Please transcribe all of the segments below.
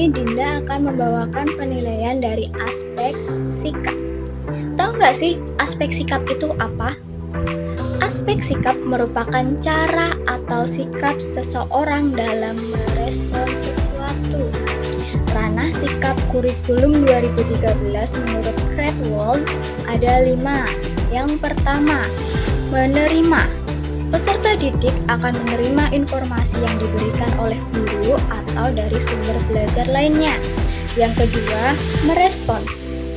ini Dinda akan membawakan penilaian dari aspek sikap. Tahu nggak sih aspek sikap itu apa? Aspek sikap merupakan cara atau sikap seseorang dalam merespon sesuatu. Ranah sikap kurikulum 2013 menurut Cradwell ada 5. Yang pertama, menerima. Peserta didik akan menerima informasi yang diberikan oleh guru atau dari sumber belajar lainnya. Yang kedua, merespon.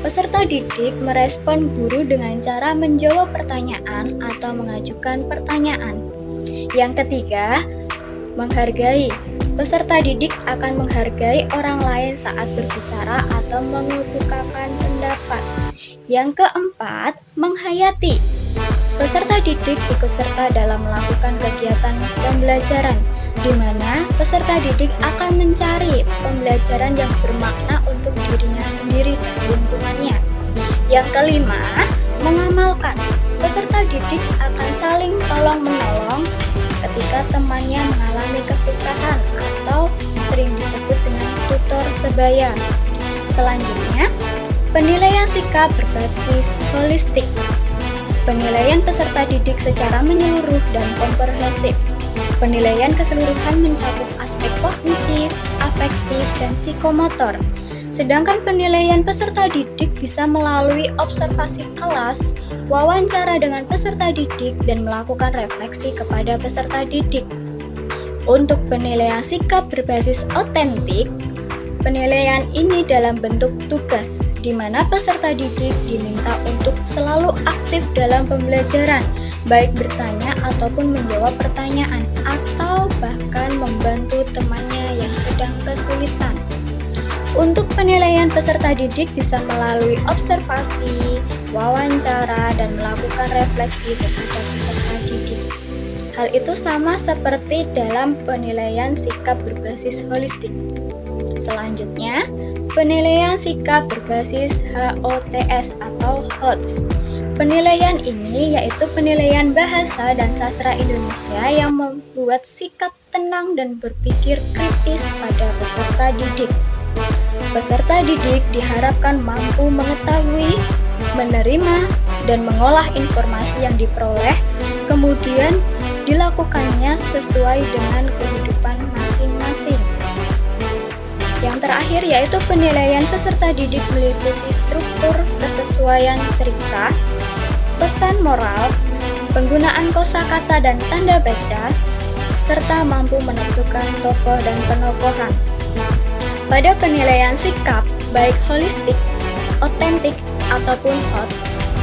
Peserta didik merespon guru dengan cara menjawab pertanyaan atau mengajukan pertanyaan. Yang ketiga, menghargai. Peserta didik akan menghargai orang lain saat berbicara atau mengemukakan pendapat. Yang keempat, menghayati. Peserta didik ikut serta dalam melakukan kegiatan pembelajaran, di mana peserta didik akan mencari pembelajaran yang bermakna untuk dirinya sendiri dan lingkungannya. Yang kelima, mengamalkan. Peserta didik akan saling tolong-menolong ketika temannya mengalami kesusahan atau sering disebut dengan tutor sebaya. Selanjutnya, penilaian sikap berbasis holistik. Penilaian peserta didik secara menyeluruh dan komprehensif. Penilaian keseluruhan mencakup aspek kognitif, afektif, dan psikomotor. Sedangkan penilaian peserta didik bisa melalui observasi kelas, wawancara dengan peserta didik, dan melakukan refleksi kepada peserta didik. Untuk penilaian sikap berbasis otentik, penilaian ini dalam bentuk tugas, di mana peserta didik diminta untuk selalu aktif dalam pembelajaran, baik bertanya ataupun menjawab pertanyaan, atau bahkan membantu temannya yang sedang kesulitan. Untuk penilaian peserta didik bisa melalui observasi, wawancara, dan melakukan refleksi kepada peserta didik. Hal itu sama seperti dalam penilaian sikap berbasis holistik. Selanjutnya, penilaian sikap berbasis HOTS atau HOTS. Penilaian ini yaitu penilaian bahasa dan sastra Indonesia yang membuat sikap tenang dan berpikir kritis pada peserta didik. Peserta didik diharapkan mampu mengetahui, menerima, dan mengolah informasi yang diperoleh, kemudian dilakukannya sesuai dengan kehidupan masing-masing. Yang terakhir yaitu penilaian peserta didik meliputi struktur kesesuaian cerita, pesan moral, penggunaan kosakata dan tanda baca, serta mampu menentukan tokoh dan penokohan. Pada penilaian sikap, baik holistik, otentik, ataupun hot,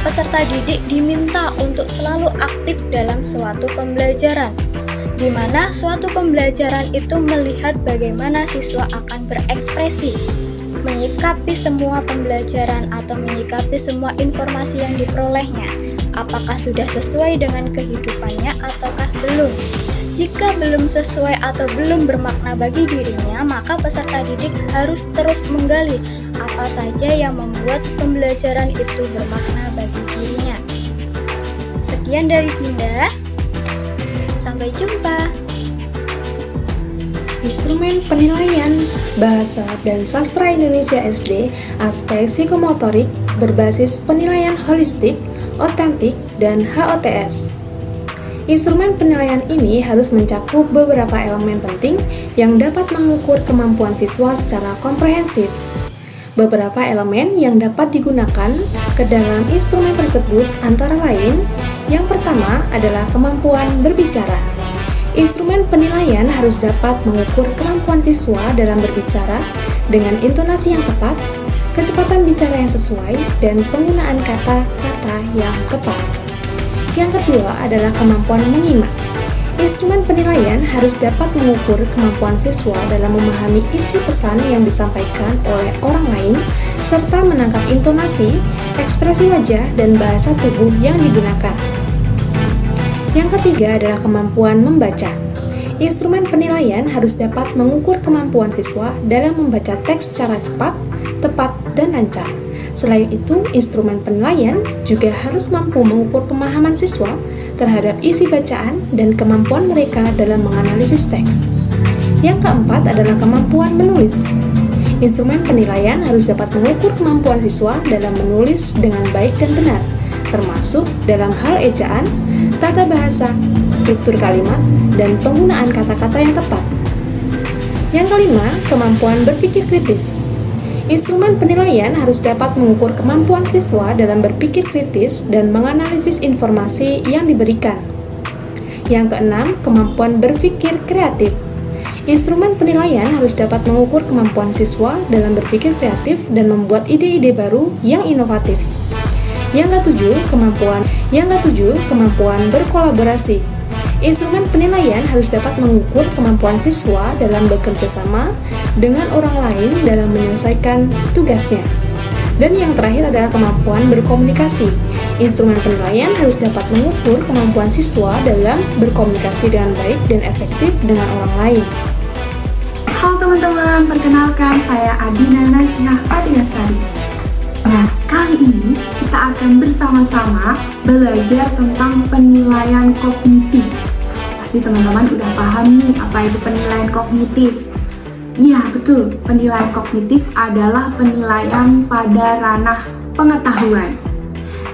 peserta didik diminta untuk selalu aktif dalam suatu pembelajaran, di mana suatu pembelajaran itu melihat bagaimana siswa akan berekspresi, menyikapi semua pembelajaran atau menyikapi semua informasi yang diperolehnya, apakah sudah sesuai dengan kehidupannya ataukah belum. Jika belum sesuai atau belum bermakna bagi dirinya, maka peserta didik harus terus menggali apa saja yang membuat pembelajaran itu bermakna bagi dirinya. Sekian dari Dinda. Sampai jumpa. Instrumen penilaian Bahasa dan Sastra Indonesia SD aspek psikomotorik berbasis penilaian holistik, otentik, dan HOTS. Instrumen penilaian ini harus mencakup beberapa elemen penting yang dapat mengukur kemampuan siswa secara komprehensif. Beberapa elemen yang dapat digunakan ke dalam instrumen tersebut antara lain, yang pertama adalah kemampuan berbicara. Instrumen penilaian harus dapat mengukur kemampuan siswa dalam berbicara dengan intonasi yang tepat, kecepatan bicara yang sesuai, dan penggunaan kata-kata yang tepat. Yang kedua adalah kemampuan menyimak. Instrumen penilaian harus dapat mengukur kemampuan siswa dalam memahami isi pesan yang disampaikan oleh orang lain, serta menangkap intonasi, ekspresi wajah, dan bahasa tubuh yang digunakan. Yang ketiga adalah kemampuan membaca. Instrumen penilaian harus dapat mengukur kemampuan siswa dalam membaca teks secara cepat, tepat, dan lancar. Selain itu, instrumen penilaian juga harus mampu mengukur pemahaman siswa terhadap isi bacaan dan kemampuan mereka dalam menganalisis teks. Yang keempat adalah kemampuan menulis. Instrumen penilaian harus dapat mengukur kemampuan siswa dalam menulis dengan baik dan benar, termasuk dalam hal ejaan, tata bahasa, struktur kalimat, dan penggunaan kata-kata yang tepat. Yang kelima, kemampuan berpikir kritis. Instrumen penilaian harus dapat mengukur kemampuan siswa dalam berpikir kritis dan menganalisis informasi yang diberikan. Yang keenam, kemampuan berpikir kreatif. Instrumen penilaian harus dapat mengukur kemampuan siswa dalam berpikir kreatif dan membuat ide-ide baru yang inovatif. Yang ketujuh, kemampuan berkolaborasi. Instrumen penilaian harus dapat mengukur kemampuan siswa dalam bekerja sama dengan orang lain dalam menyelesaikan tugasnya. Dan yang terakhir adalah kemampuan berkomunikasi. Instrumen penilaian harus dapat mengukur kemampuan siswa dalam berkomunikasi dengan baik dan efektif dengan orang lain. Halo teman-teman, perkenalkan saya Adina Nasinah Patiasari. Nah, kali ini kita akan bersama-sama belajar tentang penilaian kognitif. Pasti teman-teman udah paham nih apa itu penilaian kognitif. Iya, betul. Penilaian kognitif adalah penilaian pada ranah pengetahuan.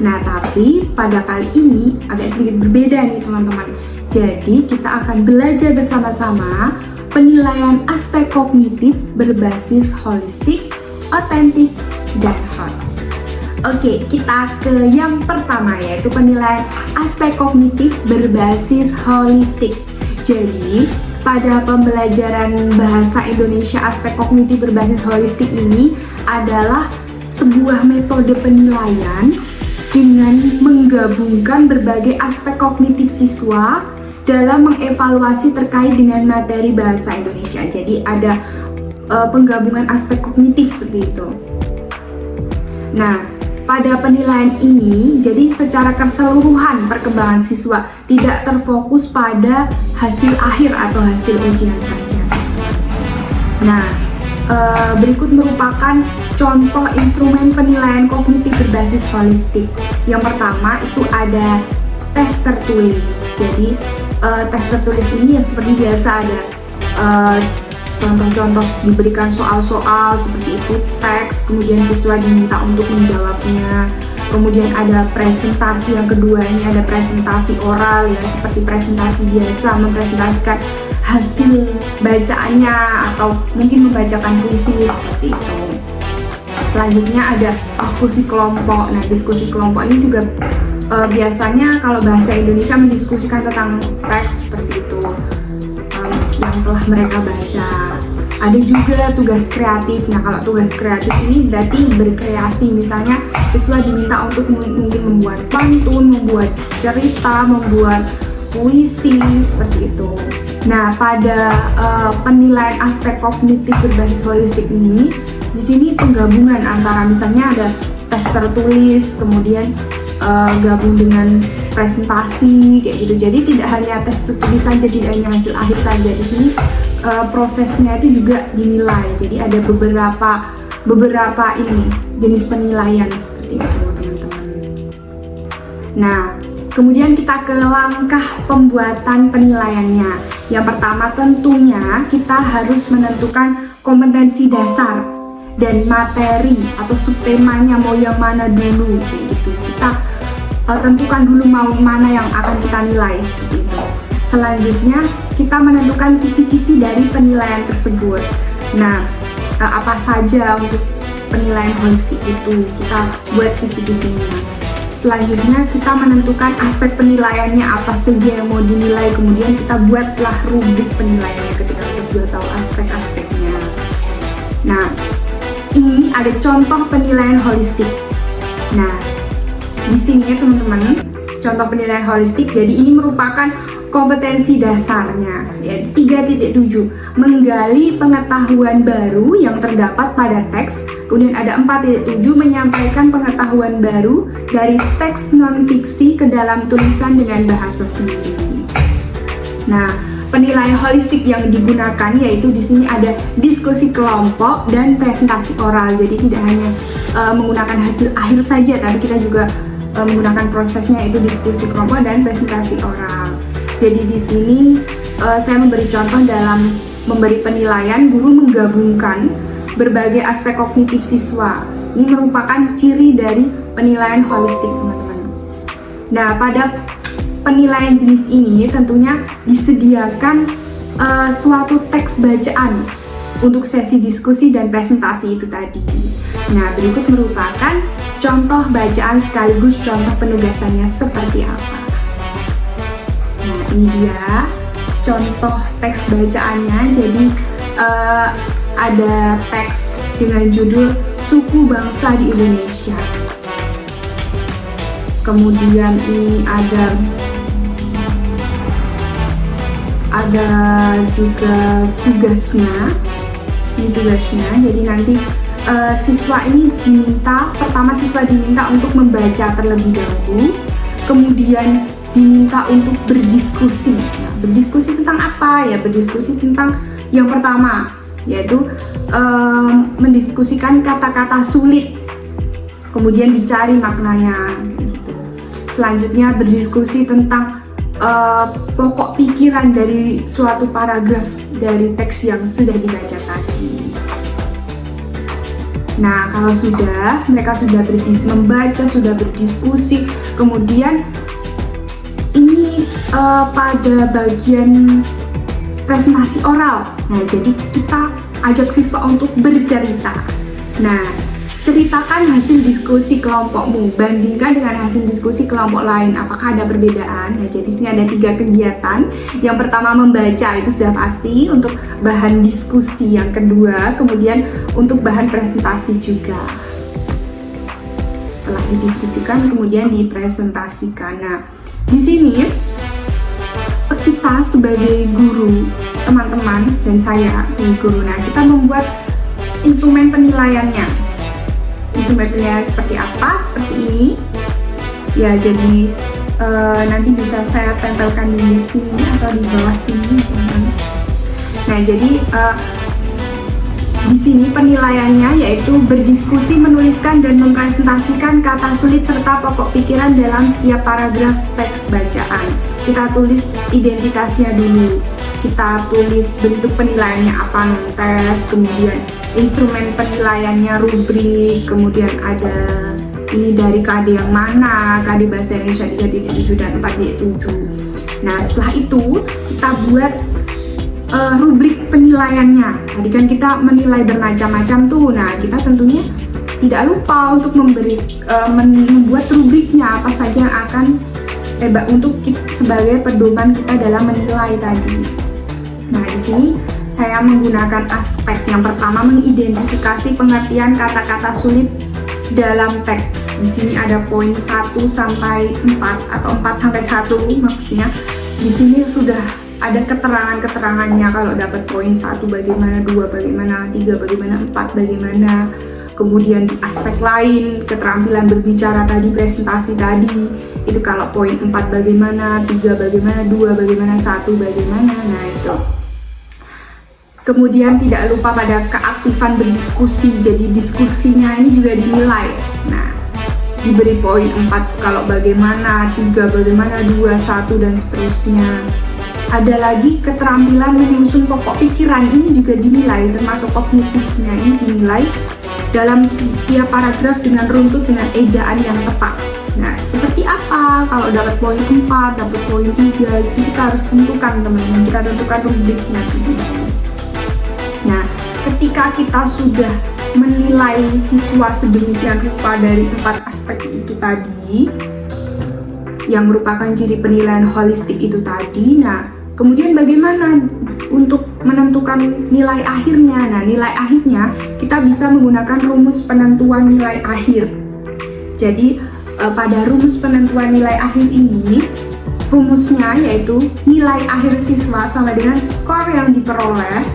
Nah, tapi pada kali ini agak sedikit berbeda nih teman-teman. Jadi, kita akan belajar bersama-sama penilaian aspek kognitif berbasis holistik, otentik, dan HOTS. Oke, kita ke yang pertama yaitu penilaian aspek kognitif berbasis holistik. Jadi, pada pembelajaran bahasa Indonesia aspek kognitif berbasis holistik ini adalah sebuah metode penilaian dengan menggabungkan berbagai aspek kognitif siswa dalam mengevaluasi terkait dengan materi bahasa Indonesia. Jadi ada penggabungan aspek kognitif seperti itu. Nah, pada penilaian ini, jadi secara keseluruhan perkembangan siswa tidak terfokus pada hasil akhir atau hasil ujian saja. Nah, berikut merupakan contoh instrumen penilaian kognitif berbasis holistik. Yang pertama itu ada tes tertulis. Jadi, tes tertulis ini ya seperti biasa ada contoh-contoh diberikan soal-soal seperti itu, teks, kemudian siswa diminta untuk menjawabnya. Kemudian ada presentasi, yang kedua ini ada presentasi oral ya, seperti presentasi biasa, mempresentasikan hasil bacaannya atau mungkin membacakan puisi seperti itu. Selanjutnya ada diskusi kelompok. Nah, diskusi kelompok ini juga biasanya kalau bahasa Indonesia mendiskusikan tentang teks seperti itu yang telah mereka baca. Ada juga tugas kreatif. Nah, kalau tugas kreatif ini berarti berkreasi. Misalnya siswa diminta untuk mungkin membuat pantun, membuat cerita, membuat puisi seperti itu. Nah, pada penilaian aspek kognitif berbasis holistik ini, di sini penggabungan antara misalnya ada tes tertulis, kemudian gabung dengan presentasi kayak gitu. Jadi tidak hanya tes tertulis saja, tidak hanya hasil akhir saja. Di sini prosesnya itu juga dinilai. Jadi ada beberapa ini jenis penilaian seperti itu, teman-teman. Nah, kemudian kita ke langkah pembuatan penilaiannya. Yang pertama tentunya kita harus menentukan kompetensi dasar dan materi atau subtemanya mau yang mana dulu kayak gitu. Kita tentukan dulu mau mana yang akan kita nilai seperti itu. Selanjutnya kita menentukan kisi-kisi dari penilaian tersebut. Nah, apa saja untuk penilaian holistik itu kita buat kisi-kisinya. Selanjutnya kita menentukan aspek penilaiannya apa saja yang mau dinilai, kemudian kita buatlah rubrik penilaiannya ketika kita sudah tahu aspek-aspeknya. Nah, ini ada contoh penilaian holistik. Nah, di sini ya teman-teman, contoh penilaian holistik. Jadi ini merupakan kompetensi dasarnya ya, 3.7 menggali pengetahuan baru yang terdapat pada teks. Kemudian ada 4.7 menyampaikan pengetahuan baru dari teks non-fiksi ke dalam tulisan dengan bahasa sendiri. Nah, penilaian holistik yang digunakan yaitu di sini ada diskusi kelompok dan presentasi oral. Jadi tidak hanya menggunakan hasil akhir saja, tapi kita juga menggunakan prosesnya yaitu diskusi kelompok dan presentasi oral. Jadi di sini saya memberi contoh dalam memberi penilaian, guru menggabungkan berbagai aspek kognitif siswa. Ini merupakan ciri dari penilaian holistik, teman-teman. Nah, pada penilaian jenis ini tentunya disediakan suatu teks bacaan untuk sesi diskusi dan presentasi itu tadi. Nah, berikut merupakan contoh bacaan sekaligus contoh penugasannya seperti apa. Nah, ini dia contoh teks bacaannya. Jadi ada teks dengan judul Suku Bangsa di Indonesia. Kemudian ini ada juga tugasnya. Ini tugasnya. Jadi nanti siswa diminta untuk membaca terlebih dahulu, kemudian diminta untuk berdiskusi. Nah, berdiskusi tentang apa ya? Berdiskusi tentang yang pertama, yaitu mendiskusikan kata-kata sulit, kemudian dicari maknanya. Gitu. Selanjutnya berdiskusi tentang pokok pikiran dari suatu paragraf dari teks yang sudah dibaca tadi. Nah, kalau mereka sudah membaca, sudah berdiskusi, kemudian ini pada bagian presentasi oral. Nah, jadi kita ajak siswa untuk bercerita. Nah, ceritakan hasil diskusi kelompokmu, bandingkan dengan hasil diskusi kelompok lain, apakah ada perbedaan. Nah, jadi sini ada 3 kegiatan. Yang pertama membaca, itu sudah pasti untuk bahan diskusi. Yang kedua, kemudian untuk bahan presentasi juga. Setelah didiskusikan, kemudian dipresentasikan. Nah, di sini kita sebagai guru, teman-teman dan saya sebagai guru, nah kita membuat instrumen penilaiannya. Instrumen penilaian seperti apa? Seperti ini. Ya, jadi nanti bisa saya tempelkan di sini atau di bawah sini, teman-teman. Nah, jadi di sini penilaiannya yaitu berdiskusi, menuliskan dan mempresentasikan kata sulit serta pokok pikiran dalam setiap paragraf teks bacaan. Kita tulis identitasnya dulu, kita tulis bentuk penilaiannya apa, tes, kemudian instrumen penilaiannya rubrik, kemudian ada ini dari KD yang mana, KD Bahasa Indonesia 3.7 dan 4.7. Nah, setelah itu kita buat rubrik penilaiannya. Tadi kan kita menilai bermacam-macam tuh. Nah, kita tentunya tidak lupa untuk membuat rubriknya apa saja yang akan untuk sebagai pedoman kita dalam menilai tadi. Nah, di sini saya menggunakan aspek yang pertama, mengidentifikasi pengertian kata-kata sulit dalam teks. Di sini ada poin 1 sampai 4 atau 4 sampai 1 maksudnya. Di sini sudah ada keterangan-keterangannya, kalau dapat poin 1 bagaimana, 2 bagaimana, 3 bagaimana, 4 bagaimana. Kemudian di aspek lain, keterampilan berbicara tadi, presentasi tadi, itu kalau poin 4 bagaimana, 3 bagaimana, 2 bagaimana, 1 bagaimana, nah itu. Kemudian tidak lupa pada keaktifan berdiskusi, jadi diskusinya ini juga dinilai. Nah, diberi poin 4 kalau bagaimana, 3 bagaimana, 2, 1 dan seterusnya. Ada lagi keterampilan menyusun pokok pikiran, ini juga dinilai, termasuk kognitifnya ini dinilai dalam setiap paragraf dengan runtut dengan ejaan yang tepat. Nah, seperti apa? Kalau dapat poin 4, dapat poin 3, itu kita harus tentukan, teman-teman. Kita tentukan rubriknya. Nah, ketika kita sudah menilai siswa sedemikian rupa dari 4 aspek itu tadi, yang merupakan ciri penilaian holistik itu tadi, nah, kemudian bagaimana untuk menentukan nilai akhirnya? Nah, nilai akhirnya kita bisa menggunakan rumus penentuan nilai akhir. Jadi, pada rumus penentuan nilai akhir ini, rumusnya yaitu nilai akhir siswa sama dengan skor yang diperoleh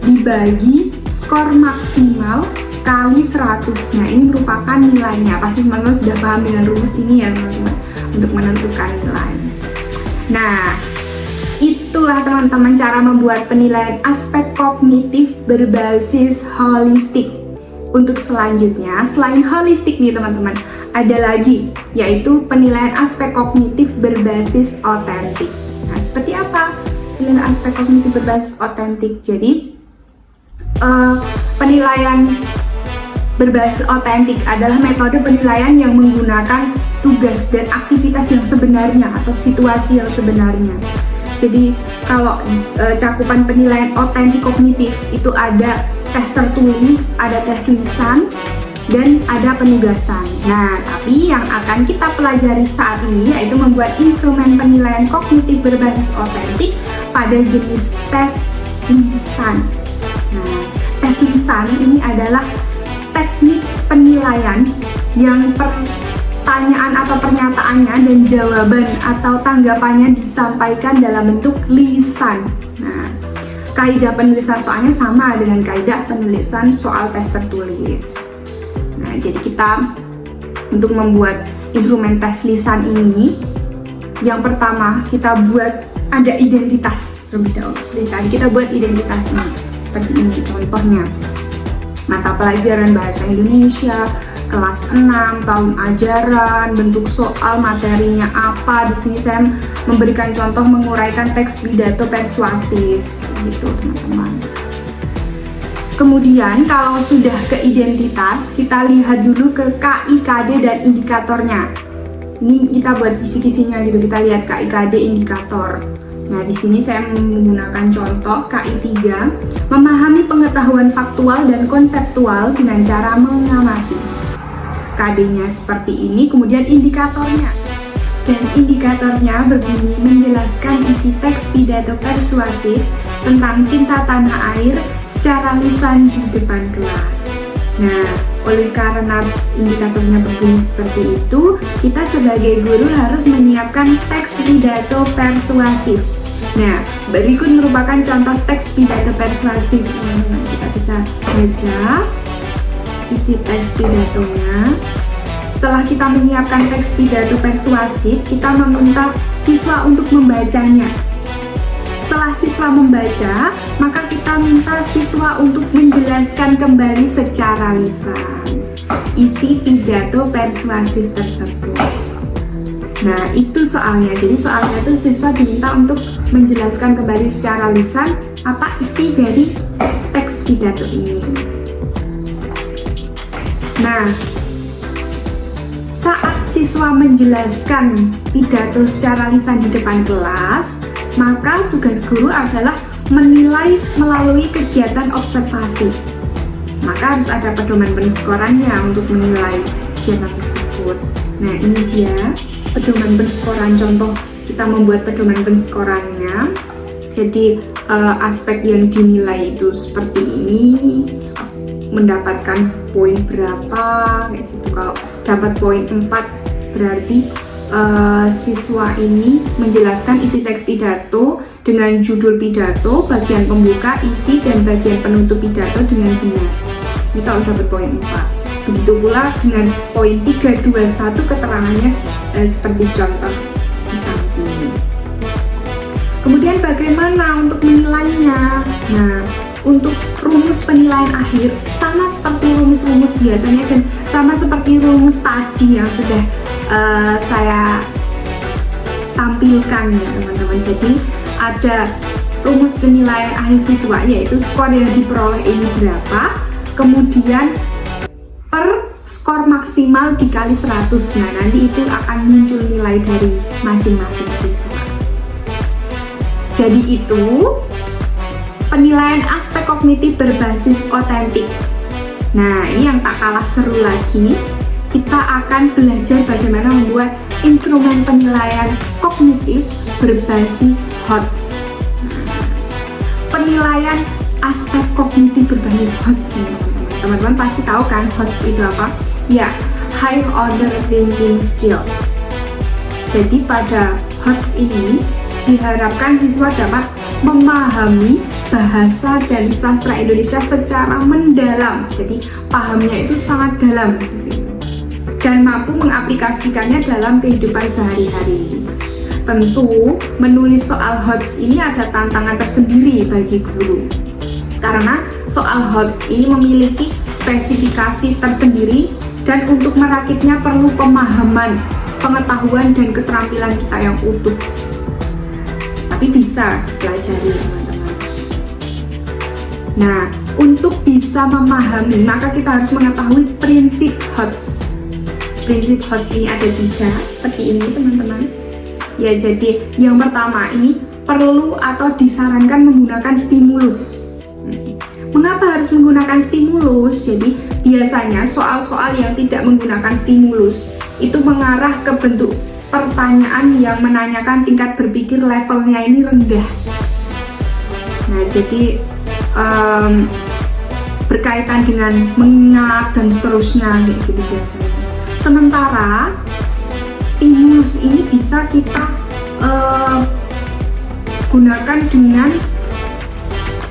dibagi skor maksimal kali 100. Nah, ini merupakan nilainya. Pasti teman-teman sudah paham dengan rumus ini ya, teman-teman, untuk menentukan nilai. Nah, itulah teman-teman cara membuat penilaian aspek kognitif berbasis holistik. Untuk selanjutnya, selain holistik nih teman-teman, ada lagi, yaitu penilaian aspek kognitif berbasis otentik. Nah, seperti apa penilaian aspek kognitif berbasis otentik? Jadi, penilaian berbasis otentik adalah metode penilaian yang menggunakan tugas dan aktivitas yang sebenarnya atau situasi yang sebenarnya. Jadi kalau cakupan penilaian otentik kognitif itu ada tes tertulis, ada tes lisan, dan ada penugasan. Nah, tapi yang akan kita pelajari saat ini yaitu membuat instrumen penilaian kognitif berbasis otentik pada jenis tes lisan. Nah, tes lisan ini adalah teknik penilaian yang pertanyaan atau pernyataannya dan jawaban atau tanggapannya disampaikan dalam bentuk lisan. Nah, kaidah penulisan soalnya sama dengan kaidah penulisan soal tes tertulis. Nah, jadi kita untuk membuat instrumen tes lisan ini, yang pertama kita buat ada identitas terlebih dahulu. Seperti tadi kita buat identitasnya seperti ini contohnya. Mata pelajaran bahasa Indonesia kelas 6 tahun ajaran, bentuk soal, materinya apa. Di sini saya memberikan contoh menguraikan teks pidato persuasif gitu teman-teman. Kemudian kalau sudah ke identitas, kita lihat dulu ke KI, KD dan indikatornya. Ini kita buat kisi-kisinya gitu, kita lihat KI, KD, indikator. Nah, di sini saya menggunakan contoh KI 3, memahami pengetahuan faktual dan konseptual dengan cara mengamati. KD-nya seperti ini, kemudian indikatornya. Dan indikatornya berbunyi menjelaskan isi teks pidato persuasif tentang cinta tanah air secara lisan di depan kelas. Nah, oleh karena indikatornya berbunyi seperti itu, kita sebagai guru harus menyiapkan teks pidato persuasif. Nah, berikut merupakan contoh teks pidato persuasif. Kita bisa baca isi teks pidatonya. Setelah kita menyiapkan teks pidato persuasif, kita meminta siswa untuk membacanya. Setelah siswa membaca, maka kita minta siswa untuk menjelaskan kembali secara lisan isi pidato persuasif tersebut. Nah, itu soalnya. Jadi soalnya itu siswa diminta untuk menjelaskan kembali secara lisan apa isi dari teks pidato ini. Nah, saat siswa menjelaskan pidato secara lisan di depan kelas, maka tugas guru adalah menilai melalui kegiatan observasi. Maka harus ada pedoman penskorannya untuk menilai kegiatan tersebut. Nah, ini dia pedoman penskoran. Contoh kita membuat pedoman penskorannya. Jadi aspek yang dinilai itu seperti ini, mendapatkan poin berapa kayak gitu. Kalau dapat poin 4 berarti siswa ini menjelaskan isi teks pidato dengan judul pidato, bagian pembuka, isi, dan bagian penutup pidato dengan benar. Ini kalau dapat poin 4. Begitu pula dengan poin 3, 2, 1 keterangannya seperti contoh di samping. Kemudian bagaimana untuk menilainya? Nah, untuk rumus penilaian akhir sama seperti rumus-rumus biasanya dan sama seperti rumus tadi yang sudah saya tampilkan ya teman-teman. Jadi ada rumus penilaian akhir siswa yaitu skor yang diperoleh ini berapa, kemudian per skor maksimal dikali 100. Nah, nanti itu akan muncul nilai dari masing-masing siswa. Jadi itu penilaian aspek kognitif berbasis otentik. Nah, ini yang tak kalah seru lagi, kita akan belajar bagaimana membuat instrumen penilaian kognitif berbasis HOTS. Penilaian aspek kognitif berbasis HOTS nih, teman-teman pasti tahu kan HOTS itu apa? Ya, High Order Thinking Skill. Jadi pada HOTS ini diharapkan siswa dapat memahami bahasa dan sastra Indonesia secara mendalam. Jadi pahamnya itu sangat dalam dan mampu mengaplikasikannya dalam kehidupan sehari-hari. Tentu menulis soal HOTS ini ada tantangan tersendiri bagi guru, karena soal HOTS ini memiliki spesifikasi tersendiri dan untuk merakitnya perlu pemahaman, pengetahuan, dan keterampilan kita yang utuh. Tapi bisa pelajari teman-teman. Nah, untuk bisa memahami, maka kita harus mengetahui prinsip HOTS. Prinsip HOTS ini ada 3, seperti ini teman-teman. Ya, jadi yang pertama ini perlu atau disarankan menggunakan stimulus. Mengapa harus menggunakan stimulus? Jadi biasanya soal-soal yang tidak menggunakan stimulus itu mengarah ke bentuk pertanyaan yang menanyakan tingkat berpikir levelnya ini rendah. Nah, jadi berkaitan dengan mengingat dan seterusnya kayak gitu biasanya. Sementara stimulus ini bisa kita gunakan dengan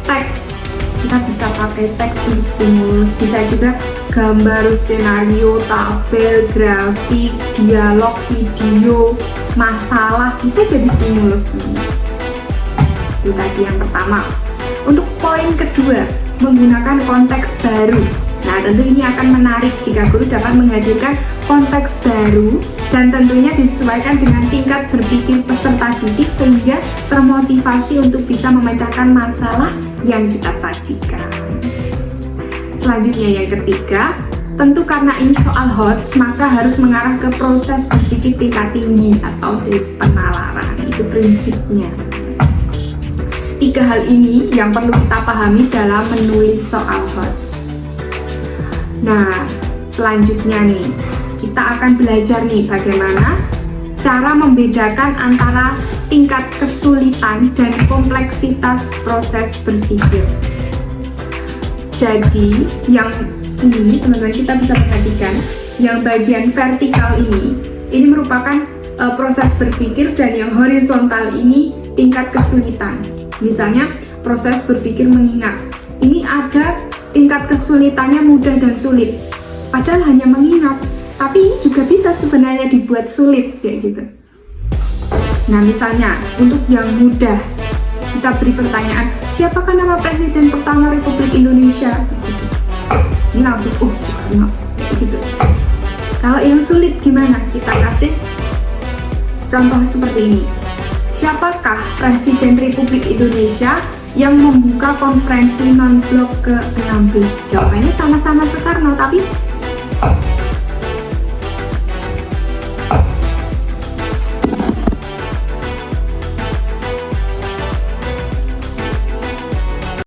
teks. Kita bisa pakai teks untuk stimulus, bisa juga gambar, skenario, tabel, grafik, dialog, video, masalah, bisa jadi stimulus. Itu tadi yang pertama. Untuk poin kedua, menggunakan konteks baru. Nah, tentu ini akan menarik jika guru dapat menghadirkan konteks baru dan tentunya disesuaikan dengan tingkat berpikir peserta didik sehingga termotivasi untuk bisa memecahkan masalah yang kita sajikan. Selanjutnya yang ketiga, tentu karena ini soal HOTS, maka harus mengarah ke proses berpikir tingkat tinggi atau dari penalaran. Itu prinsipnya. 3 hal ini yang perlu kita pahami dalam menulis soal HOTS. Nah, selanjutnya nih, kita akan belajar nih bagaimana cara membedakan antara tingkat kesulitan dan kompleksitas proses berpikir. Jadi, yang ini teman-teman kita bisa perhatikan, yang bagian vertikal ini merupakan proses berpikir, dan yang horizontal ini tingkat kesulitan. Misalnya, proses berpikir mengingat. Ini ada tingkat kesulitannya mudah dan sulit. Padahal hanya mengingat, tapi ini juga bisa sebenarnya dibuat sulit kayak gitu. Nah, misalnya untuk yang mudah, kita beri pertanyaan, siapakah nama Presiden pertama Republik Indonesia? Ini langsung, Soekarno, kayak gitu. Kalau yang sulit gimana? Kita kasih contoh seperti ini. Siapakah Presiden Republik Indonesia yang membuka konferensi non-blok ke-16? Jawabannya sama-sama Soekarno, tapi